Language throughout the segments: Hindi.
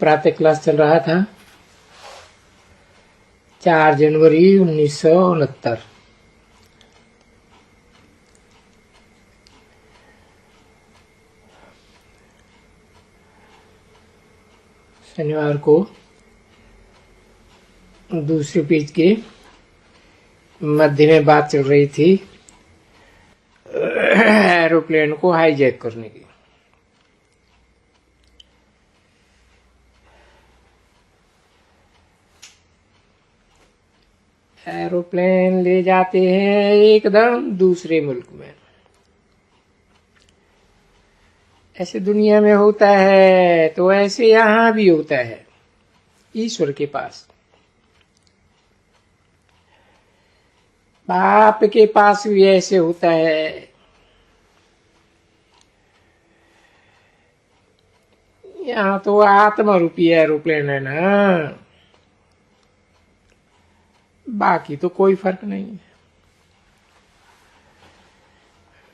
प्रातः क्लास चल रहा था 4 जनवरी 1969। शनिवार को दूसरे पेज के मध्य में बात चल रही थी एरोप्लेन को हाईजैक करने की। एरोप्लेन ले जाते हैं एकदम दूसरे मुल्क में। ऐसे दुनिया में होता है तो ऐसे यहां भी होता है ईश्वर के पास। बाप के पास भी ऐसे होता है। यहाँ तो आत्मा रूपी एरोप्लेन है ना, बाकी तो कोई फर्क नहीं है।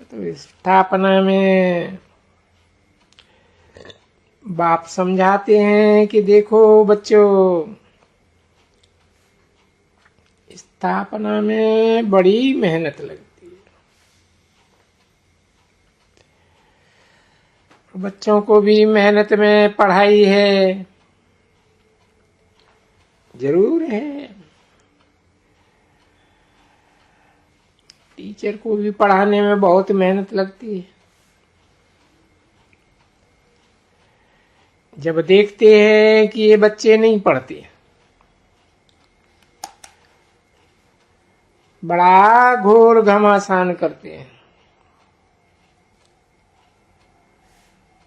तो स्थापना में बाप समझाते हैं कि देखो बच्चों, स्थापना में बड़ी मेहनत लगती है। बच्चों को भी मेहनत में पढ़ाई है, जरूर है। टीचर को भी पढ़ाने में बहुत मेहनत लगती है। जब देखते हैं कि ये बच्चे नहीं पढ़ते, बड़ा घोर घमासान करते हैं,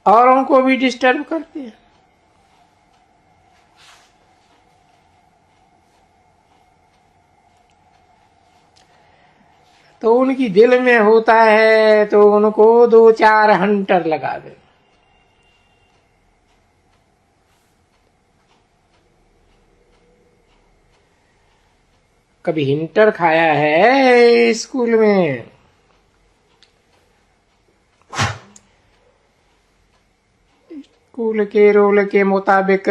औरों को भी डिस्टर्ब करते हैं, तो उनकी दिल में होता है तो उनको 2-4 हंटर लगा दे। कभी हिंटर खाया है स्कूल में? स्कूल के रोल के मुताबिक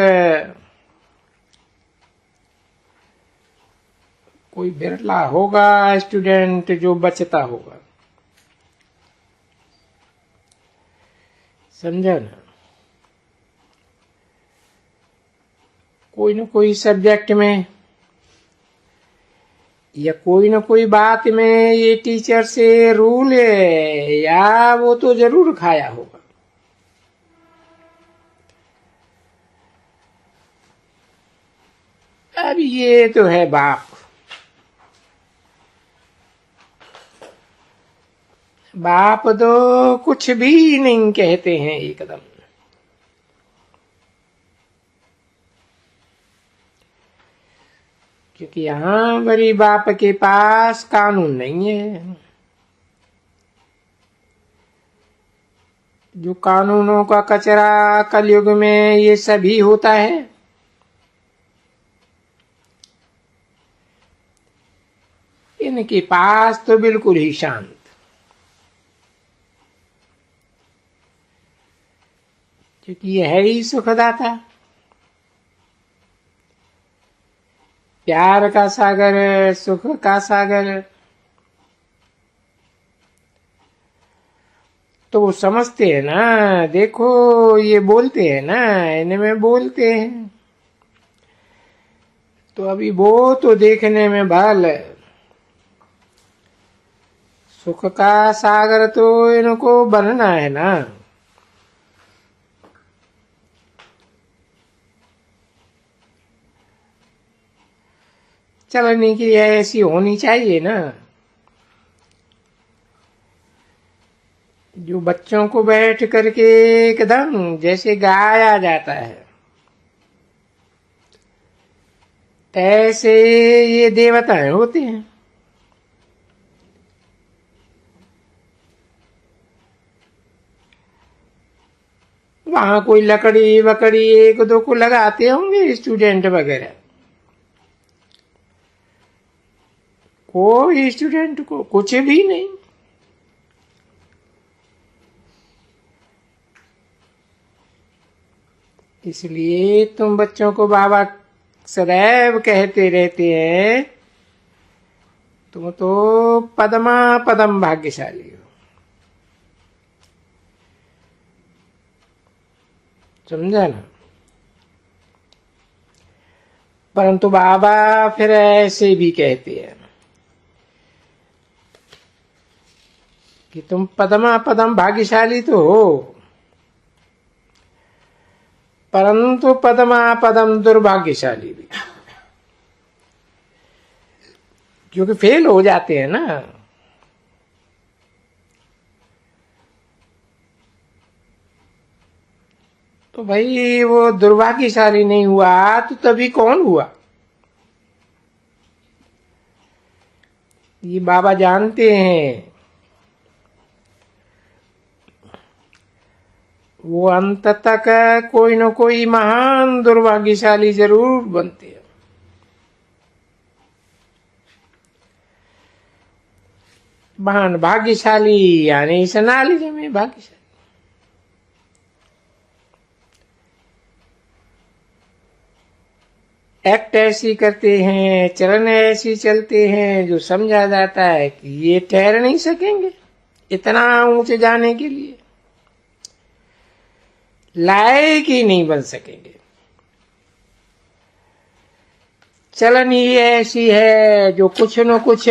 कोई बिरला होगा स्टूडेंट जो बचता होगा, समझा ना। कोई ना कोई सब्जेक्ट में या कोई ना कोई बात में ये टीचर से रूल है या वो तो जरूर खाया होगा। अब ये तो है बाप। बाप तो कुछ भी नहीं कहते हैं एकदम। क्योंकि यहां बड़ी बाप के पास कानून नहीं है। जो कानूनों का कचरा कलयुग में ये सभी होता है, इनके पास तो बिल्कुल ही शांत। क्योंकि यह है ही सुखदाता, प्यार का सागर, सुख का सागर। तो वो समझते हैं ना, देखो ये बोलते हैं ना, इनमें बोलते हैं तो अभी वो तो देखने में बाल, सुख का सागर तो इनको बनना है ना। चलने की ऐसी होनी चाहिए ना, जो बच्चों को बैठ करके एकदम जैसे गाया जाता है, ऐसे ये देवताएं होते हैं। वहां कोई लकड़ी वकड़ी 1-2 को लगाते होंगे स्टूडेंट वगैरह। कोई स्टूडेंट को कुछ भी नहीं। इसलिए तुम बच्चों को बाबा सदैव कहते रहते हैं, तुम तो पदमा पदम भाग्यशाली हो। समझा ना? परंतु बाबा फिर ऐसे भी कहते हैं कि तुम पदमा पदम भाग्यशाली तो हो, परंतु पदमा पदम दुर्भाग्यशाली भी, क्योंकि फेल हो जाते हैं ना। तो भाई वो दुर्भाग्यशाली नहीं हुआ तो तभी कौन हुआ? ये बाबा जानते हैं, वो अंत तक कोई न कोई महान दुर्भाग्यशाली जरूर बनते हैं। महान भाग्यशाली यानी इस एनालिज्म में भाग्यशाली। एक्ट ऐसी करते हैं, चलन ऐसी चलते हैं जो समझा जाता है कि ये ठहर नहीं सकेंगे इतना ऊंचे जाने के लिए, लायक ही नहीं बन सकेंगे। चलन ही ऐसी है जो कुछ न कुछ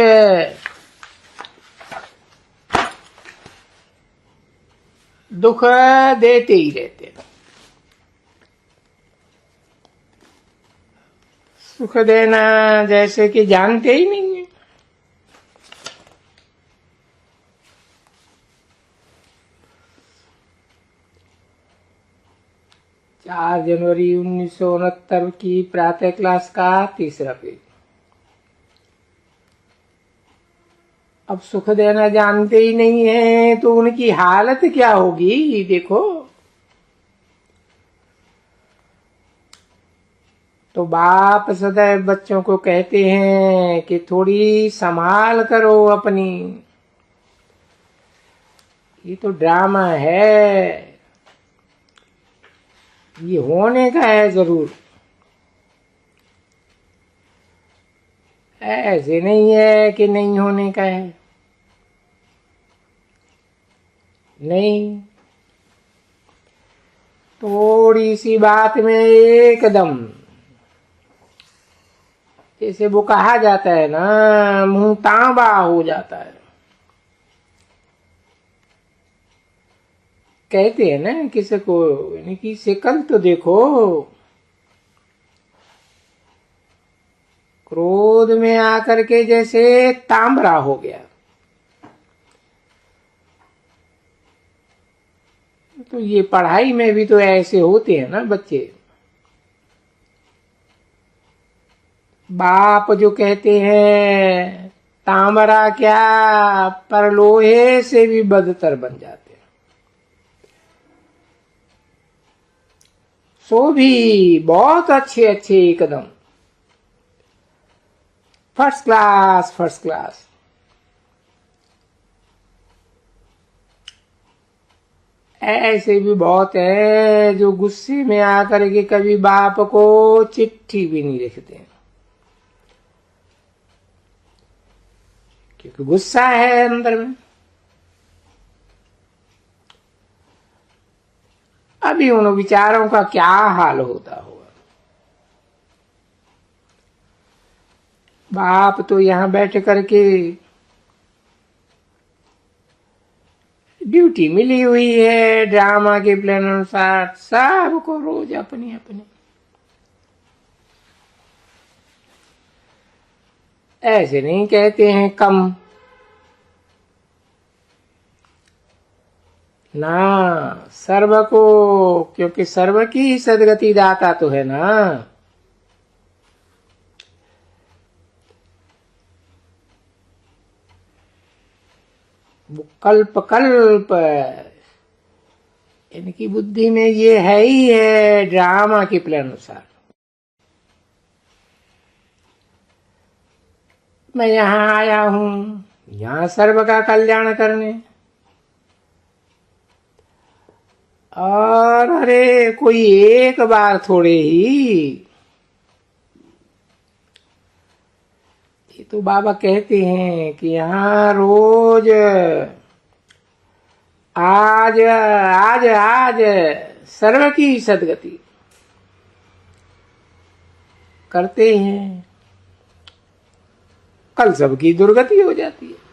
दुख देते ही रहते हैं। सुख देना जैसे कि जानते ही नहीं है। 4 जनवरी 1969 की प्रातः क्लास का तीसरा पेज। अब सुख देना जानते ही नहीं है तो उनकी हालत क्या होगी देखो। तो बाप सदैव बच्चों को कहते हैं कि थोड़ी संभाल करो अपनी, ये तो ड्रामा है, ये होने का है जरूर, ऐसे नहीं है कि नहीं होने का है। नहीं, थोड़ी सी बात में एकदम, जैसे वो कहा जाता है ना, मुंह तांबा हो जाता है। कहते हैं ना किसी को, यानी कि शकल तो देखो, क्रोध में आकर के जैसे तांबरा हो गया। तो ये पढ़ाई में भी तो ऐसे होते हैं ना बच्चे। बाप जो कहते हैं तांबरा क्या, पर लोहे से भी बदतर बन जाते हैं। सो भी बहुत अच्छे अच्छे, एकदम फर्स्ट क्लास फर्स्ट क्लास। ऐसे भी बहुत है जो गुस्से में आकर के कभी बाप को चिट्ठी भी नहीं लिखते हैं, क्योंकि गुस्सा है अंदर में। अभी उन विचारों का क्या हाल होता होगा। बाप तो यहां बैठ करके ड्यूटी मिली हुई है ड्रामा के प्लान अनुसार, सबको रोज अपनी अपनी। ऐसे नहीं कहते हैं कम ना, सर्व को, क्योंकि सर्व की सदगति दाता तो है ना। वो कल्प कल्प इनकी बुद्धि में ये है ही है ड्रामा के प्लान अनुसार। मैं यहां आया हूं यहां सर्व का कल्याण करने, और अरे कोई एक बार थोड़े ही, ये तो बाबा कहते हैं कि यहाँ रोज आज आज आज सर्व की सदगति करते हैं, कल सबकी दुर्गति हो जाती है।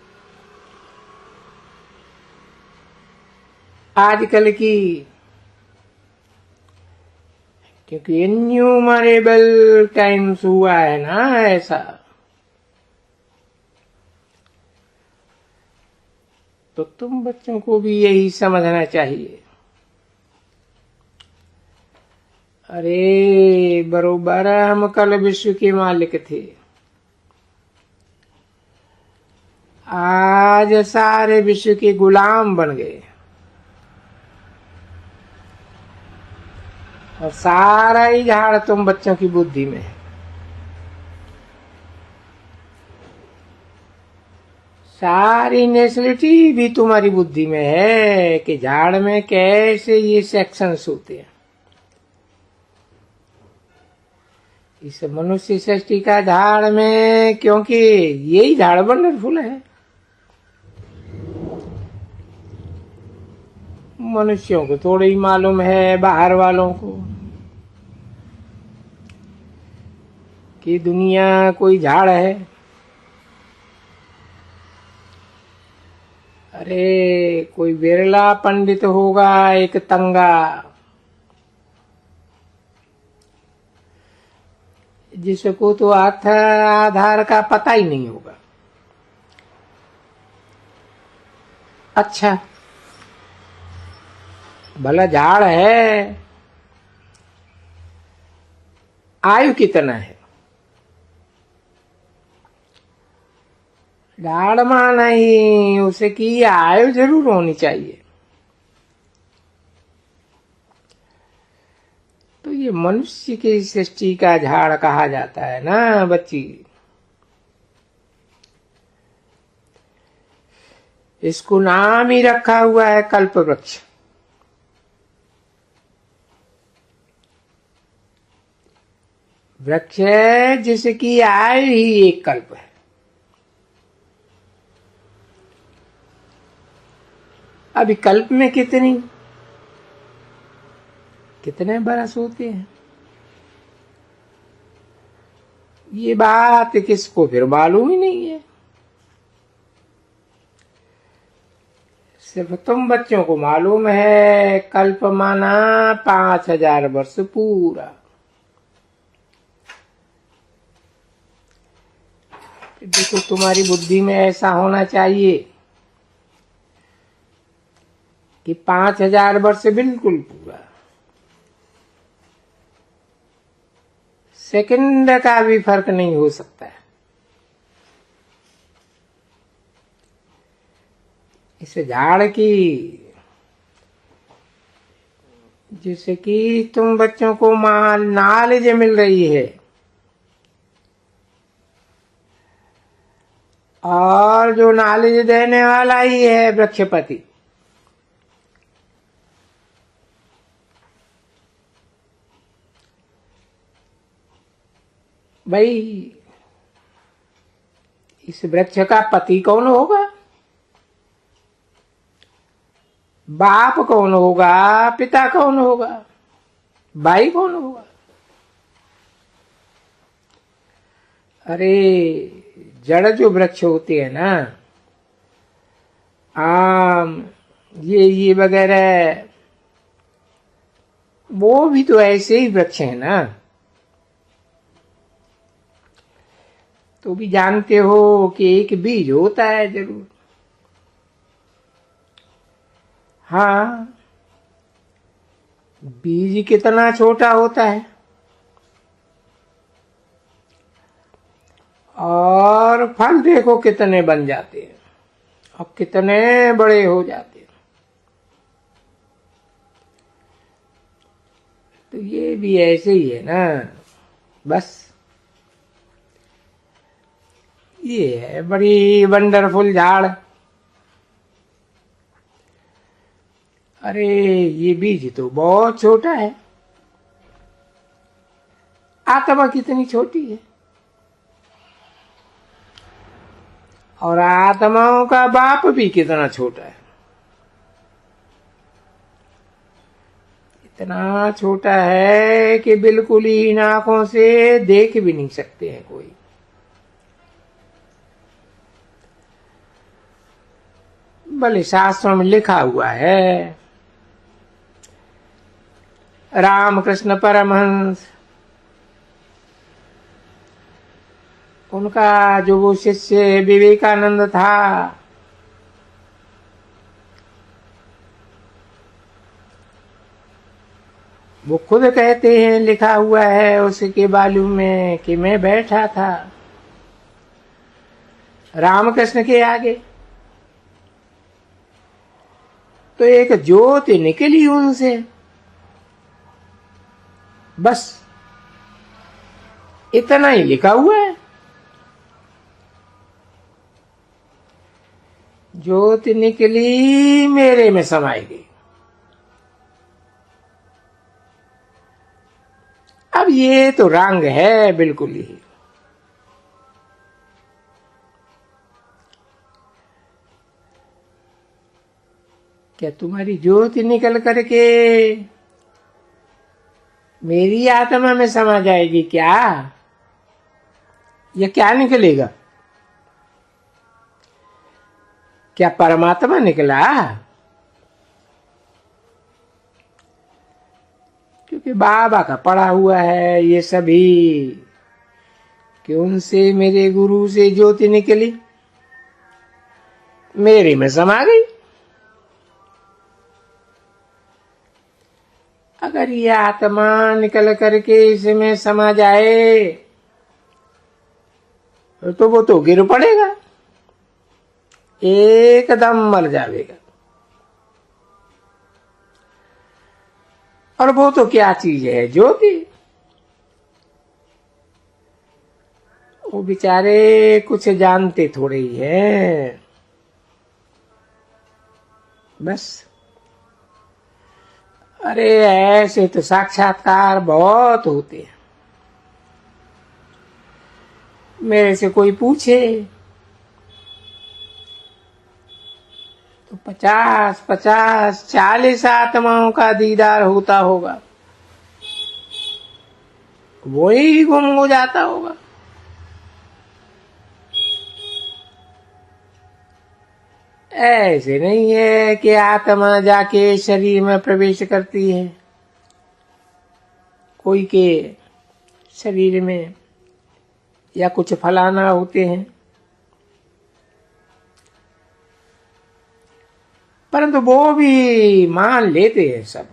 आजकल की, क्योंकि इन्यूमरेबल टाइम्स हुआ है ना ऐसा, तो तुम बच्चों को भी यही समझना चाहिए। अरे बरोबर हम कल विश्व के मालिक थे, आज सारे विश्व के गुलाम बन गए और सारा ही झाड़ तुम बच्चों की बुद्धि में है। सारी नेशनलिटी भी तुम्हारी बुद्धि में है कि झाड़ में कैसे ये सेक्शंस होते हैं। इस मनुष्य सृष्टि का झाड़ में, क्योंकि यही झाड़ वंडरफुल है। मनुष्यों को थोड़ा ही मालूम है, बाहर वालों को, कि दुनिया कोई झाड़ है। अरे कोई बिरला पंडित होगा, एक तंगा, जिसको तो आधार का पता ही नहीं होगा। अच्छा भला झाड़ है, आयु कितना है? झाड़ मां नहीं, उसकी आयु जरूर होनी चाहिए। तो ये मनुष्य की सृष्टि का झाड़ कहा जाता है ना बच्ची। इसको नाम ही रखा हुआ है कल्प वृक्ष। वृक्ष है जिसकी आयु ही एक कल्प है। अभी कल्प में कितने बरस होते हैं, ये बात किसको फिर मालूम ही नहीं है। सिर्फ तुम बच्चों को मालूम है कल्प माना 5000 वर्ष पूरा। देखो तुम्हारी बुद्धि में ऐसा होना चाहिए कि 5000 वर्ष बिल्कुल पूरा, सेकंड का भी फर्क नहीं हो सकता है। इस झाड़ की, जिससे कि तुम बच्चों को नॉलेज मिल रही है, और जो नॉलेज देने वाला ही है वृक्षपति। भाई इस वृक्ष का पति कौन होगा? बाप कौन होगा? पिता कौन होगा? भाई कौन होगा? अरे जड़ जो वृक्ष होते हैं ना, आम ये वगैरह, वो भी तो ऐसे ही वृक्ष है ना। तो भी जानते हो कि एक बीज होता है जरूर। हाँ, बीज कितना छोटा होता है और फल देखो कितने बन जाते हैं और कितने बड़े हो जाते हैं। तो ये भी ऐसे ही है ना, बस ये है बड़ी वंडरफुल झाड़। अरे ये बीज तो बहुत छोटा है। आत्मा कितनी छोटी है, और आत्माओं का बाप भी कितना छोटा है। इतना छोटा है कि बिल्कुल ही इन आंखों से देख भी नहीं सकते हैं कोई। भले शास्त्रों में लिखा हुआ है, रामकृष्ण परमहंस, उनका जो वो शिष्य विवेकानंद था, वो खुद कहते हैं, लिखा हुआ है उसके बालू में, कि मैं बैठा था रामकृष्ण के आगे, तो एक ज्योति निकली उनसे, बस इतना ही लिखा हुआ है। ज्योति निकली, मेरे में समाई गई। अब ये तो रंग है बिल्कुल ही। क्या तुम्हारी ज्योति निकल करके मेरी आत्मा में समा जाएगी क्या? ये क्या निकलेगा? क्या परमात्मा निकला? क्योंकि बाबा का पढ़ा हुआ है ये सभी, कि उनसे, मेरे गुरु से ज्योति निकली, मेरे में समा गई। अगर ये आत्मा निकल करके इसमें समा जाए तो वो तो गिर पड़ेगा, एकदम मर जाएगा। और वो तो क्या चीज है? ज्योति। वो बेचारे कुछ जानते थोड़े ही हैं, बस। अरे ऐसे तो साक्षात्कार बहुत होते हैं। मेरे से कोई पूछे तो 50, 40 आत्माओं का दीदार होता होगा, वो ही गुम हो जाता होगा। ऐसे नहीं है कि आत्मा जाके शरीर में प्रवेश करती है कोई के शरीर में, या कुछ फलाना होते हैं, परंतु वो भी मान लेते हैं सब।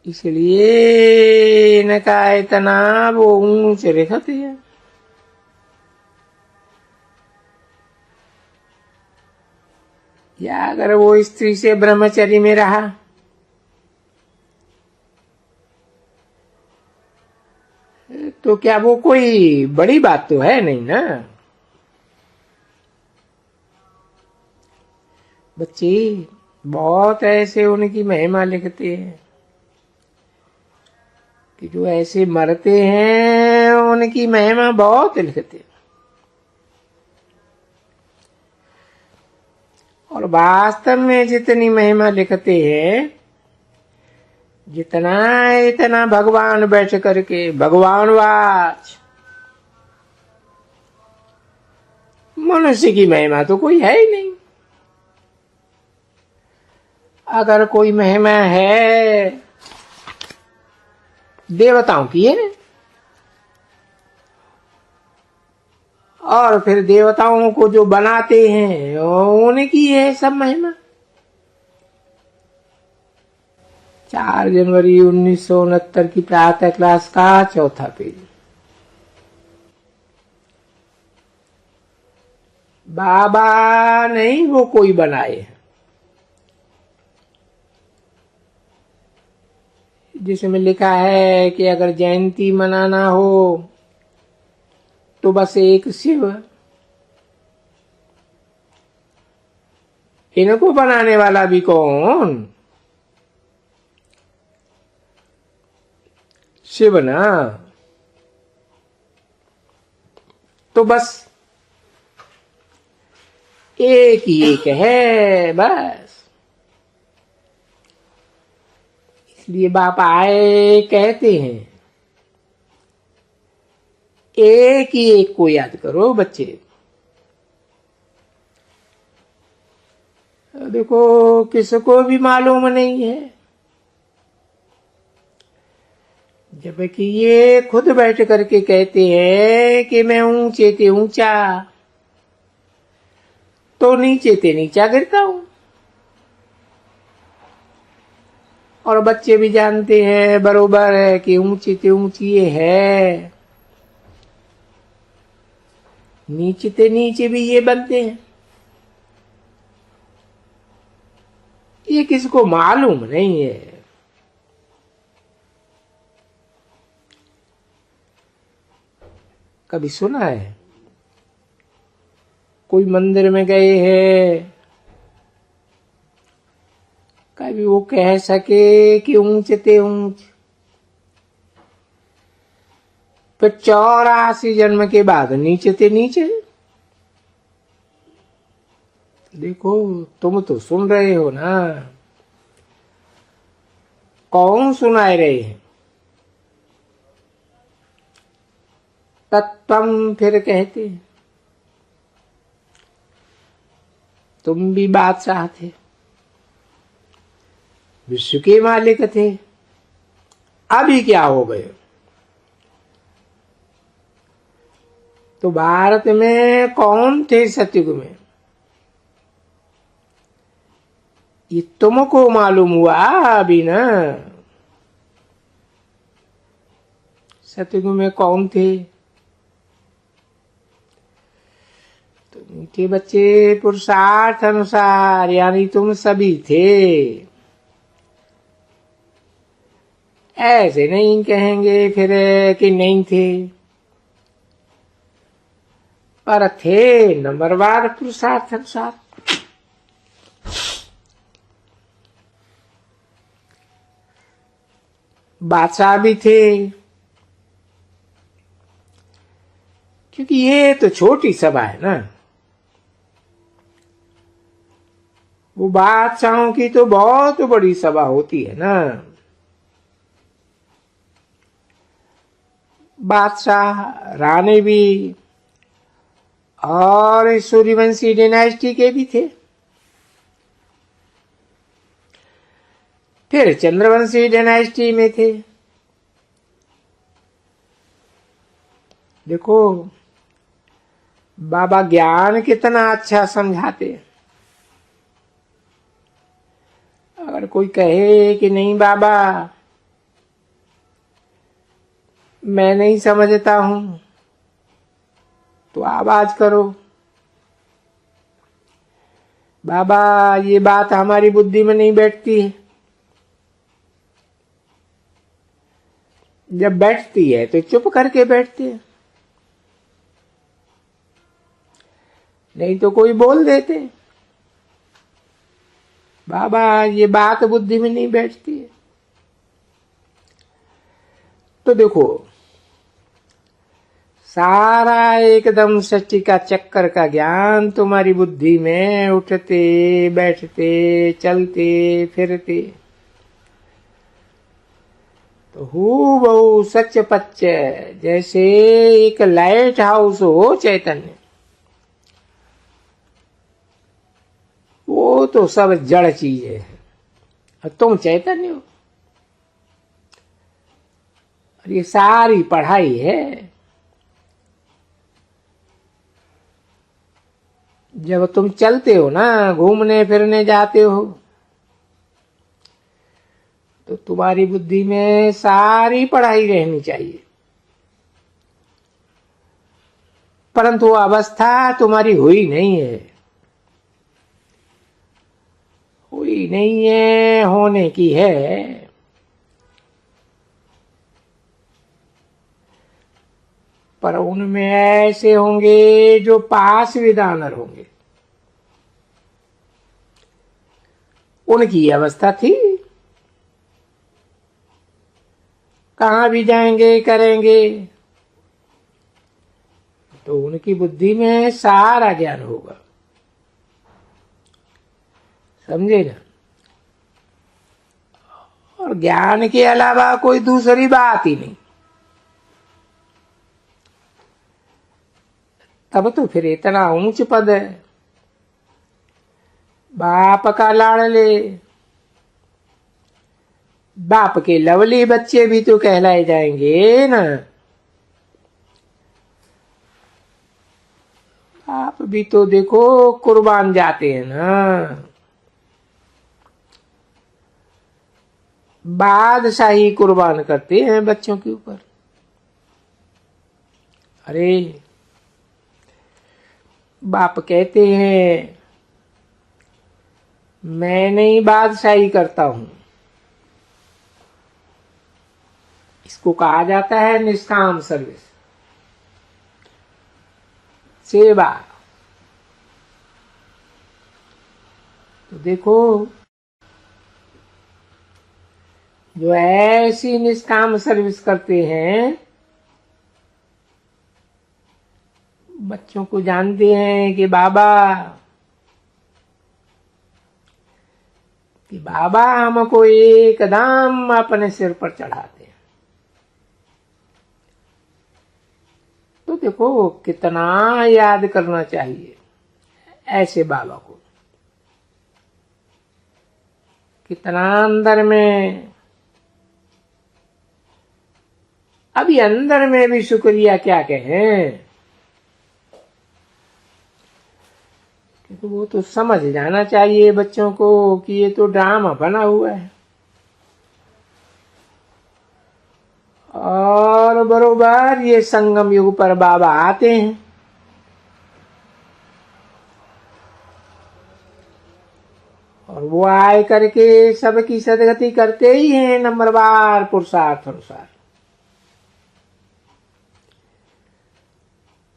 इसलिए इनका इतना वो ऊंच रखते हैं। या अगर वो स्त्री से ब्रह्मचर्य में रहा तो क्या वो कोई बड़ी बात तो है नहीं ना। बच्चे बहुत ऐसे उनकी महिमा लिखते हैं कि जो ऐसे मरते हैं उनकी महिमा बहुत लिखते हैं। और वास्तव में जितनी महिमा लिखते हैं, जितना इतना भगवान बैठ करके भगवान वाच, मनुष्य की महिमा तो कोई है ही नहीं। अगर कोई महिमा है देवताओं की है, और फिर देवताओं को जो बनाते हैं उनकी है सब महिमा। 4 जनवरी 1969 की प्रातः क्लास का 4था पेज। बाबा नहीं वो कोई बनाए, जिसमें लिखा है कि अगर जयंती मनाना हो तो बस एक शिव, इनको बनाने वाला भी कौन? शिव ना। तो बस एक ही एक है बस। इसलिए बाप आए कहते हैं एक ही एक को याद करो बच्चे। देखो किसको भी मालूम नहीं है, जबकि ये खुद बैठ करके कहते हैं कि मैं ऊंचे ते ऊंचा, तो नीचे ते नीचा गिरता हूं। और बच्चे भी जानते हैं बरोबर है कि ऊंची ते ऊंची ये है, नीचे ते नीचे भी ये बनते हैं। ये किसको मालूम नहीं है। कभी सुना है कोई मंदिर में गए हैं, कभी वो कह सके कि ऊंचे ते ऊंच? फिर 84 जन्म के बाद नीचे ते नीचे। देखो तुम तो सुन रहे हो ना, कौन सुनाए रहे हैं? तत्वम फिर कहते हैं। तुम भी बादशाह थे, विश्व के मालिक थे, अभी क्या हो गए? तो भारत में कौन थे सतयुग में? ये तुमको मालूम हुआ अभी ना। सतयुग में कौन थे? तुम के बच्चे पुरुषार्थ अनुसार, यानी तुम सभी थे। ऐसे नहीं कहेंगे फिर कि नहीं थे, पर थे नंबरवार पुरुषार्थ अनुसार। बादशाह भी थे, क्योंकि ये तो छोटी सभा है ना। वो बादशाहों की तो बहुत बड़ी सभा होती है ना। बादशाह रानी भी और सूर्यवंशी डायनेस्टी के भी थे, फिर चंद्रवंशी डायनेस्टी में थे। देखो बाबा ज्ञान कितना अच्छा समझाते हैं। अगर कोई कहे कि नहीं बाबा मैं नहीं समझता हूं, तो आवाज करो, बाबा ये बात हमारी बुद्धि में नहीं बैठती है। जब बैठती है तो चुप करके बैठते हैं, नहीं तो कोई बोल देते बाबा ये बात बुद्धि में नहीं बैठती है। तो देखो सारा एकदम सृष्टि का चक्कर का ज्ञान तुम्हारी बुद्धि में उठते बैठते चलते फिरते, तो हूबहू सच पच्च जैसे एक लाइट हाउस हो चैतन्य, वो तो सब जड़ चीज है और तुम चैतन्य हो। और ये सारी पढ़ाई है। जब तुम चलते हो ना, घूमने फिरने जाते हो, तो तुम्हारी बुद्धि में सारी पढ़ाई रहनी चाहिए, परंतु अवस्था तुम्हारी हुई नहीं है। हुई नहीं है, होने की है। पर उनमें ऐसे होंगे जो पास विदानर होंगे, उनकी अवस्था थी। कहाँ भी जाएंगे करेंगे तो उनकी बुद्धि में सारा ज्ञान होगा, समझे ना। और ज्ञान के अलावा कोई दूसरी बात ही नहीं। तब तो फिर इतना ऊंच पद है, बाप का लाड़ले, बाप के लवली बच्चे भी तो कहलाए जाएंगे ना। आप भी तो देखो कुर्बान जाते हैं ना, बादशाही कुर्बान करते हैं बच्चों के ऊपर। अरे बाप कहते हैं मैं नहीं बादशाही करता हूं, इसको कहा जाता है निष्काम सर्विस, सेवा। तो देखो जो ऐसी निष्काम सर्विस करते हैं, बच्चों को जानते हैं कि बाबा हमको एकदम अपने सिर पर चढ़ाते हैं। तो देखो कितना याद करना चाहिए ऐसे बाबा को, कितना अंदर में, अभी अंदर में भी शुक्रिया क्या कहें, क्योंकि वो तो समझ जाना चाहिए बच्चों को कि ये तो ड्रामा बना हुआ है। और बरोबर ये संगम युग पर बाबा आते हैं, और वो आए करके सबकी सदगति करते ही हैं नंबरवार पुरुषार्थ अनुसार।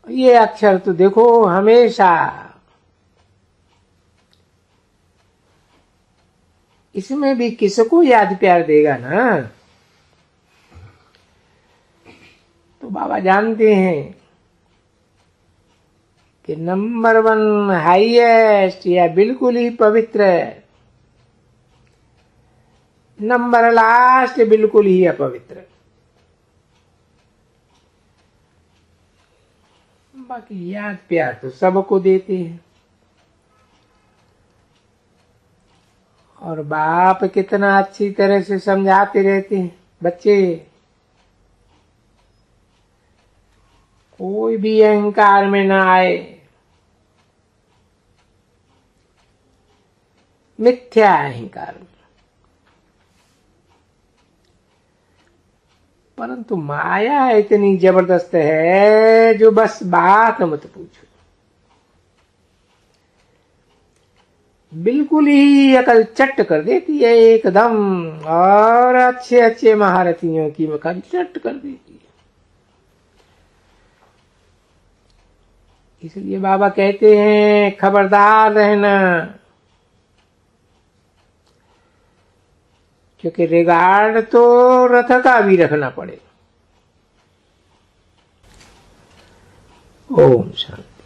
ये अक्षर तो देखो हमेशा, इसमें भी किसको याद प्यार देगा ना। तो बाबा जानते हैं कि नंबर 1 हाईएस्ट या बिल्कुल ही पवित्र, नंबर लास्ट बिल्कुल ही अपवित्र। बाकी याद प्यार तो सबको देते हैं। और बाप कितना अच्छी तरह से समझाते रहते हैं, बच्चे कोई भी अहंकार में ना आए, मिथ्या अहंकार में। परंतु माया इतनी जबरदस्त है जो बस बात मत पूछो, बिल्कुल ही अकल चट कर देती है एकदम, और अच्छे अच्छे महारथियों की अकल चट कर देती है। इसलिए बाबा कहते हैं खबरदार रहना, क्योंकि रिगार्ड तो रथ का भी रखना पड़े। ओम शांति।